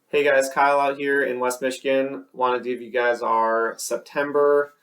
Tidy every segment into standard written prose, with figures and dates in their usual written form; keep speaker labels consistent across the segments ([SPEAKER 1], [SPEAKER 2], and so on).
[SPEAKER 1] Hey guys, Kyle out here in West Michigan. Want to give you guys our September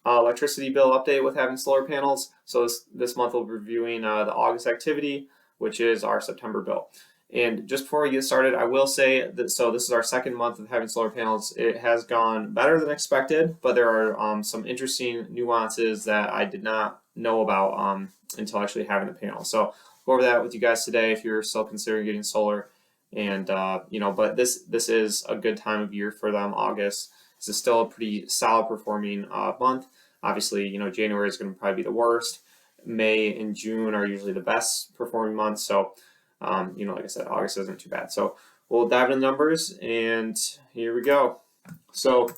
[SPEAKER 1] electricity bill update with having solar panels. So this month we'll be reviewing the August activity, which is our September bill. And just before we get started, I will say that this is our second month of having solar panels. It has gone better than expected, but there are some interesting nuances that I did not know about until actually having the panel. So I'll go over that with you guys today if you're still considering getting solar. And but this is a good time of year for them. August. This is still a pretty solid performing month. Obviously, January is going to probably be the worst. May and June are usually the best performing months. So, like I said, August isn't too bad. So we'll dive into the numbers, and here we go. So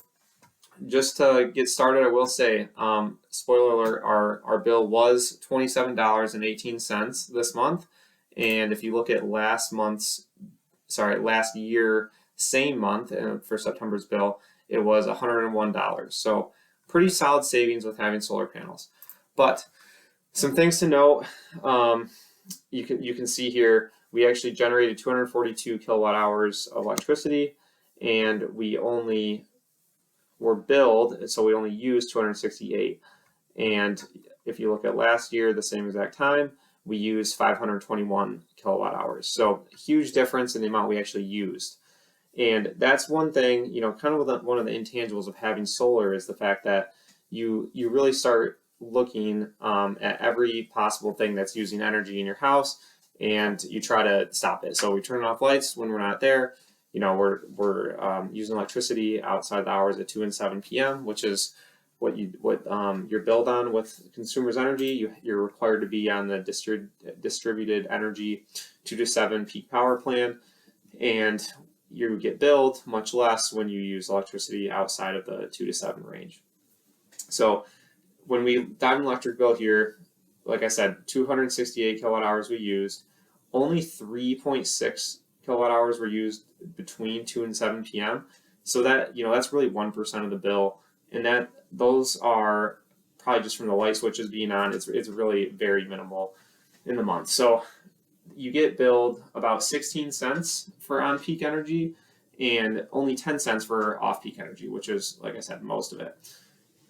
[SPEAKER 1] just to get started, I will say, spoiler alert, our bill was $27.18 this month. And if you look at last year, same month for September's bill, it was $101. So pretty solid savings with having solar panels. But some things to note, you can see here, we actually generated 242 kilowatt hours of electricity, and we only were billed, so we only used 268. And if you look at last year, the same exact time, we used 521 kilowatt hours. So huge difference in the amount we actually used. And that's one thing, kind of one of the intangibles of having solar is the fact that you really start looking at every possible thing that's using energy in your house, and you try to stop it. So we turn off lights when we're not there. We're using electricity outside the hours at 2 and 7 p.m., which is what you're billed on with Consumers Energy. You're required to be on the distributed energy 2 to 7 peak power plan, and you get billed much less when you use electricity outside of the 2 to 7 range. So when we dive in electric bill here, like I said, 268 kilowatt hours we used. Only 3.6 kilowatt hours were used between 2 and 7 p.m. So that's really 1% of the bill, and those are probably just from the light switches being on. It's really very minimal in the month. So you get billed about 16 cents for on-peak energy and only 10 cents for off-peak energy, which is, like I said, most of it.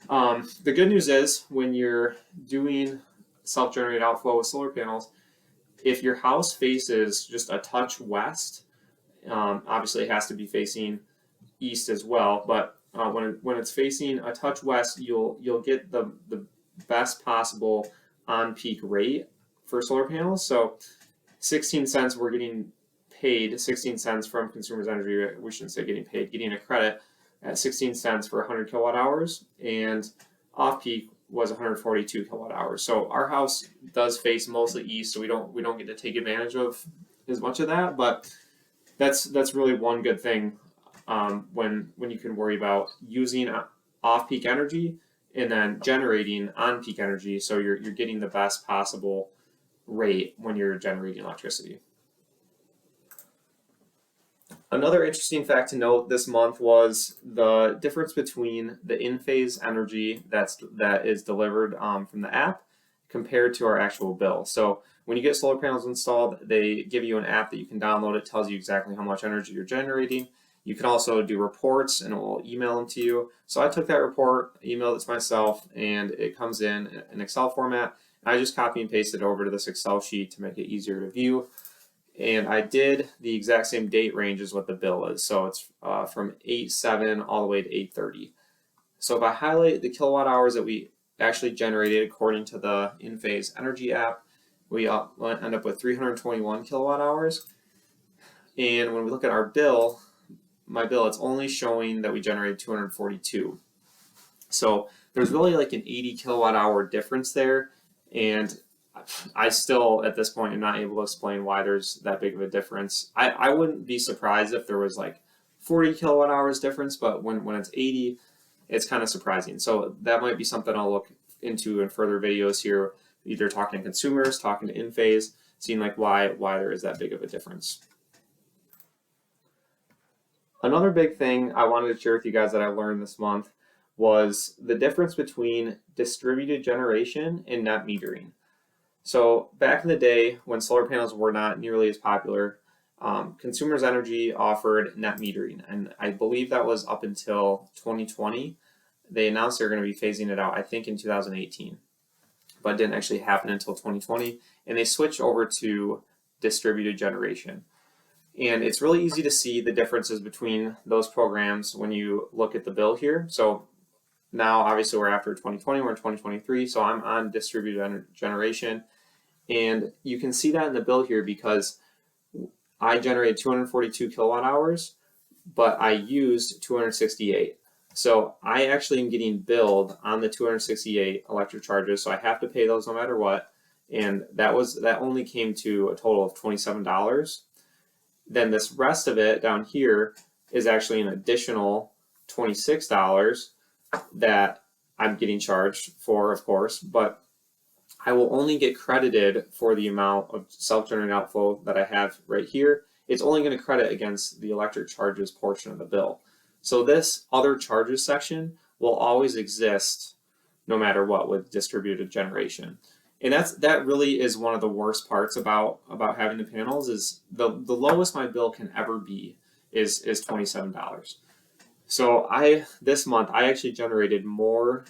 [SPEAKER 1] The good news is when you're doing self-generated outflow with solar panels, if your house faces just a touch west, obviously it has to be facing east as well, but when it's facing a touch west, you'll get the best possible on-peak rate for solar panels. So 16 cents we're getting paid, 16 cents from Consumers Energy. We shouldn't say getting paid, getting a credit at 16 cents for 100 kilowatt hours, and off-peak was 142 kilowatt hours. So our house does face mostly east, so we don't get to take advantage of as much of that, but that's really one good thing when you can worry about using off-peak energy and then generating on-peak energy, so you're getting the best possible rate when you're generating electricity. Another interesting fact to note this month was the difference between the in-phase energy that is delivered from the app compared to our actual bill. So when you get solar panels installed, they give you an app that you can download. It tells you exactly how much energy you're generating. You can also do reports, and it will email them to you. So I took that report, emailed it to myself, and it comes in an Excel format. I just copy and paste it over to this Excel sheet to make it easier to view. And I did the exact same date range as what the bill is. So it's from 8/7 all the way to 8/30. So if I highlight the kilowatt hours that we actually generated according to the in-phase energy app, we end up with 321 kilowatt hours. And when we look at our bill, my bill, it's only showing that we generated 242. So there's really like an 80 kilowatt hour difference there. And I still, at this point, am not able to explain why there's that big of a difference. I wouldn't be surprised if there was like 40 kilowatt hours difference, but when it's 80, it's kind of surprising. So that might be something I'll look into in further videos here, either talking to consumers, talking to in-phase, seeing like why there is that big of a difference. Another big thing I wanted to share with you guys that I learned this month was the difference between distributed generation and net metering. So back in the day when solar panels were not nearly as popular, Consumers Energy offered net metering, and I believe that was up until 2020. They announced they're going to be phasing it out, I think, in 2018, but it didn't actually happen until 2020. And they switched over to distributed generation. And it's really easy to see the differences between those programs when you look at the bill here. So now, obviously, we're after 2020, we're in 2023, so I'm on distributed generation. And you can see that in the bill here because I generated 242 kilowatt hours, but I used 268. So I actually am getting billed on the 268 electric charges, so I have to pay those no matter what. And that only came to a total of $27. Then this rest of it down here is actually an additional $26 that I'm getting charged for, of course, but I will only get credited for the amount of self-generated outflow that I have right here. It's only going to credit against the electric charges portion of the bill. So this other charges section will always exist no matter what with distributed generation. And that really is one of the worst parts about having the panels is the lowest my bill can ever be is $27. So this month I actually generated more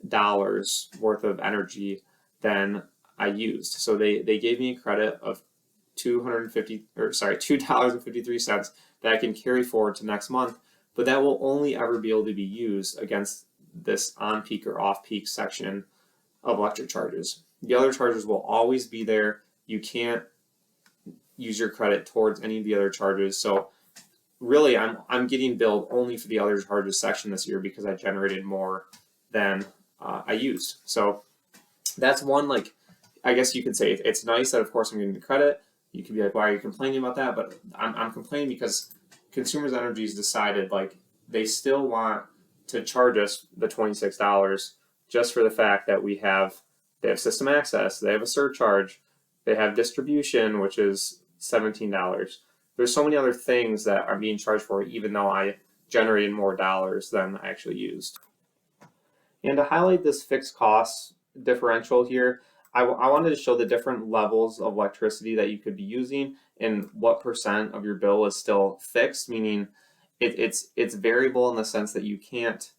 [SPEAKER 1] dollars worth of energy than I used. So they gave me a credit of $2.53 that I can carry forward to next month, but that will only ever be able to be used against this on-peak or off-peak section of electric charges. The other charges will always be there. You can't use your credit towards any of the other charges. So really, I'm getting billed only for the other charges section this year because I generated more than I used. So that's one, like, I guess you could say it's nice that, of course, I'm getting the credit. You could be like, why are you complaining about that? But I'm complaining because Consumers Energy's decided, like, they still want to charge us the $26 just for the fact that they have system access, they have a surcharge, they have distribution, which is $17. There's so many other things that are being charged for, even though I generated more dollars than I actually used. And to highlight this fixed cost differential here, I wanted to show the different levels of electricity that you could be using and what percent of your bill is still fixed, meaning it's variable in the sense that you can't,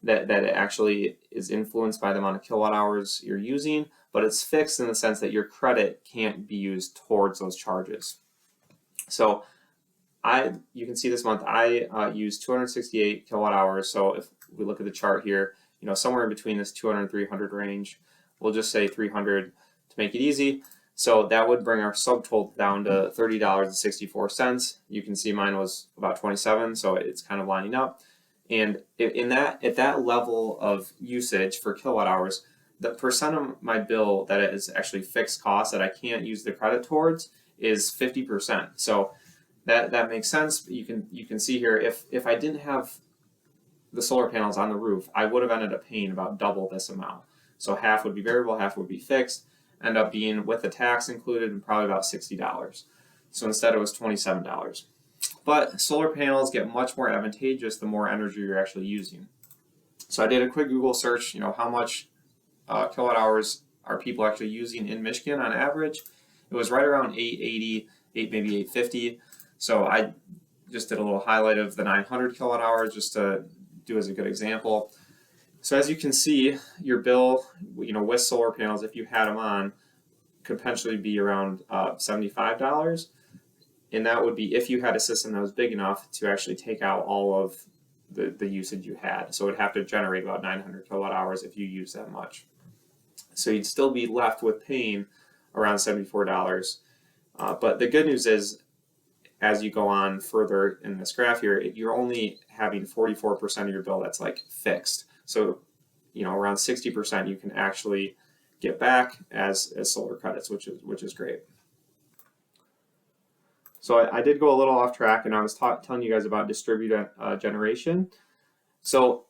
[SPEAKER 1] that it actually is influenced by the amount of kilowatt hours you're using, but it's fixed in the sense that your credit can't be used towards those charges. So you can see this month I used 268 kilowatt hours. So if we look at the chart here, somewhere in between this 200 and 300 range, we'll just say 300 to make it easy. So that would bring our subtotal down to $30.64. You can see mine was about 27, so it's kind of lining up. And at that level of usage for kilowatt hours, the percent of my bill that is actually fixed cost that I can't use the credit towards is 50%. So that makes sense. You can see here if I didn't have the solar panels on the roof, I would have ended up paying about double this amount. So half would be variable, half would be fixed. End up being with the tax included and probably about $60. So instead it was $27. But solar panels get much more advantageous the more energy you're actually using. So I did a quick Google search, how much kilowatt hours are people actually using in Michigan on average. It was right around 880, maybe 850. So I just did a little highlight of the 900 kilowatt hours just to do as a good example. So as you can see, your bill, with solar panels, if you had them on, could potentially be around $75. And that would be if you had a system that was big enough to actually take out all of the usage you had. So it would have to generate about 900 kilowatt hours if you use that much. So you'd still be left with paying around $74. But the good news is, as you go on further in this graph here, you're only having 44% of your bill that's like fixed. So, around 60% you can actually get back as solar credits, which is great. So I did go a little off track, and I was telling you guys about distributed generation. So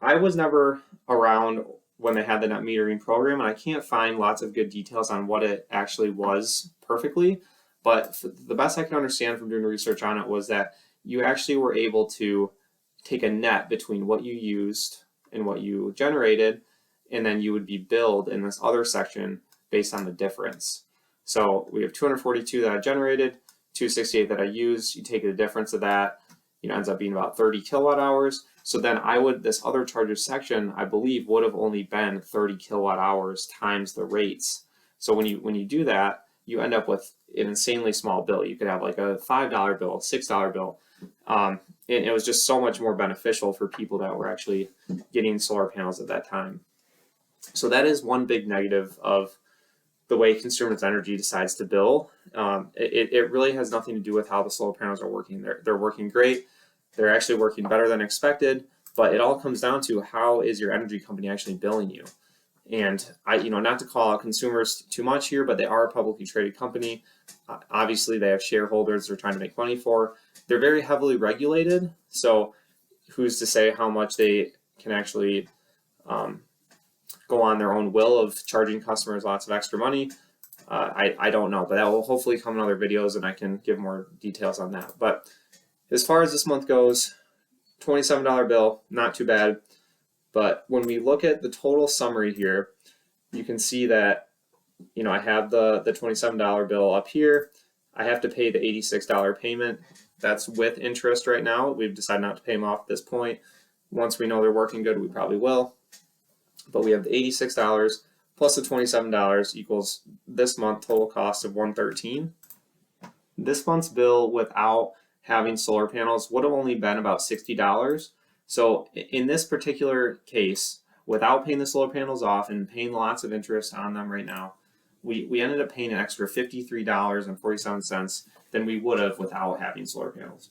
[SPEAKER 1] I was never around when they had the net metering program, and I can't find lots of good details on what it actually was perfectly. But the best I can understand from doing research on it was that you actually were able to take a net between what you used and what you generated, and then you would be billed in this other section based on the difference. So we have 242 that I generated, 268 that I use, you take the difference of that, ends up being about 30 kilowatt hours. So then this other charger section, I believe, would have only been 30 kilowatt hours times the rates. So when you do that, you end up with an insanely small bill. You could have like a $5 bill, $6 bill. And it was just so much more beneficial for people that were actually getting solar panels at that time. So that is one big negative of the way Consumers Energy decides to bill. It really has nothing to do with how the solar panels are working. They're working great. They're actually working better than expected, but it all comes down to how is your energy company actually billing you. And not to call out Consumers too much here, but they are a publicly traded company. Obviously, they have shareholders they're trying to make money for. They're very heavily regulated, so who's to say how much they can actually go on their own will of charging customers lots of extra money? I don't know, but that will hopefully come in other videos and I can give more details on that. But as far as this month goes, $27 bill, not too bad. But when we look at the total summary here, you can see that I have the $27 bill up here. I have to pay the $86 payment. That's with interest right now. We've decided not to pay them off at this point. Once we know they're working good, we probably will. But we have the $86 plus the $27 equals this month total cost of $113. This month's bill without having solar panels would have only been about $60. So in this particular case, without paying the solar panels off and paying lots of interest on them right now, we ended up paying an extra $53.47 than we would have without having solar panels.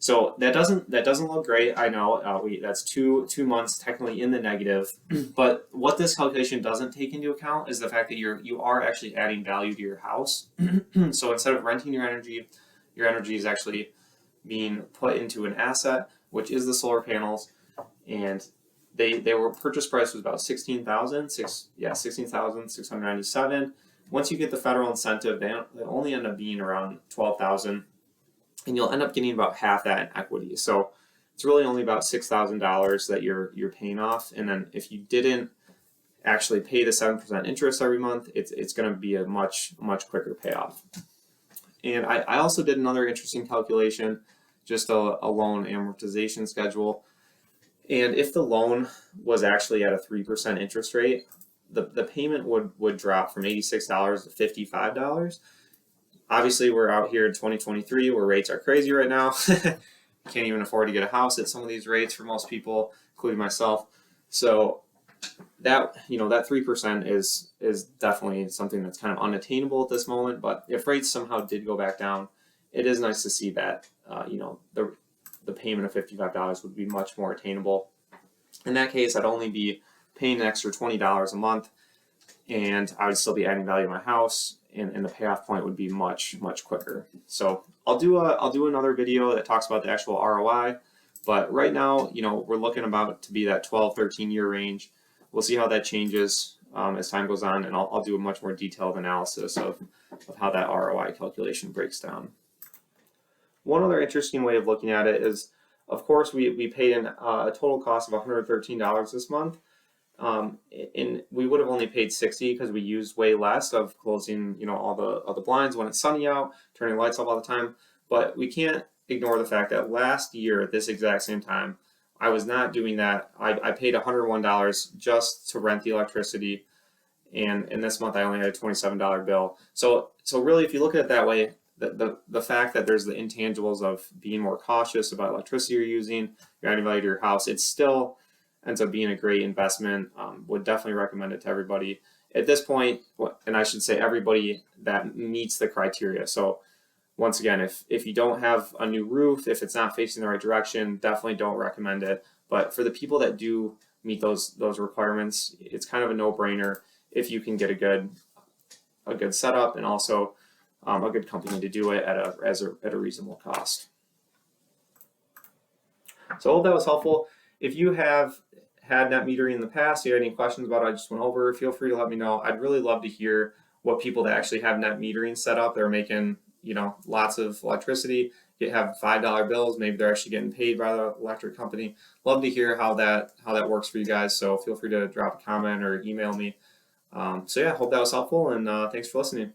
[SPEAKER 1] So that doesn't look great. I know that's two months technically in the negative, but what this calculation doesn't take into account is the fact that you are actually adding value to your house. So instead of renting your energy is actually being put into an asset, which is the solar panels, and they were purchase price was about $16,697. Once you get the federal incentive, they only end up being around $12,000. And you'll end up getting about half that in equity. So it's really only about $6,000 that you're paying off. And then if you didn't actually pay the 7% interest every month, it's going to be a much quicker payoff. And I also did another interesting calculation, just a loan amortization schedule. And if the loan was actually at a 3% interest rate, the payment would drop from $86 to $55. Obviously, we're out here in 2023 where rates are crazy right now. Can't even afford to get a house at some of these rates for most people, including myself. So that 3% is definitely something that's kind of unattainable at this moment. But if rates somehow did go back down, it is nice to see that the payment of $55 would be much more attainable. In that case, I'd only be paying an extra $20 a month, and I would still be adding value to my house. And the payoff point would be much quicker. So I'll do another video that talks about the actual ROI, but right now we're looking about to be that 12-13 year range. We'll see how that changes as time goes on, and I'll do a much more detailed analysis of how that ROI calculation breaks down. One other interesting way of looking at it is, of course, we paid in a total cost of $113 this month. And we would have only paid $60 because we used way less of closing, all the blinds when it's sunny out, turning lights off all the time. But we can't ignore the fact that last year at this exact same time, I was not doing that. I paid $101 just to rent the electricity, and this month I only had a $27 bill. So really, if you look at it that way, the fact that there's the intangibles of being more cautious about electricity you're using, you're adding value to your house, it still ends up being a great investment. Would definitely recommend it to everybody at this point, and I should say everybody that meets the criteria. So once again, if you don't have a new roof, if it's not facing the right direction, definitely don't recommend it. But for the people that do meet those requirements, it's kind of a no-brainer if you can get a good setup and also a good company to do it at a reasonable cost. So I hope that was helpful. If you have had net metering in the past, you have any questions about it I just went over, feel free to let me know. I'd really love to hear what people that actually have net metering set up, they're making lots of electricity, have $5 bills, maybe they're actually getting paid by the electric company. Love to hear how that works for you guys, so feel free to drop a comment or email me. So yeah, hope that was helpful, and thanks for listening.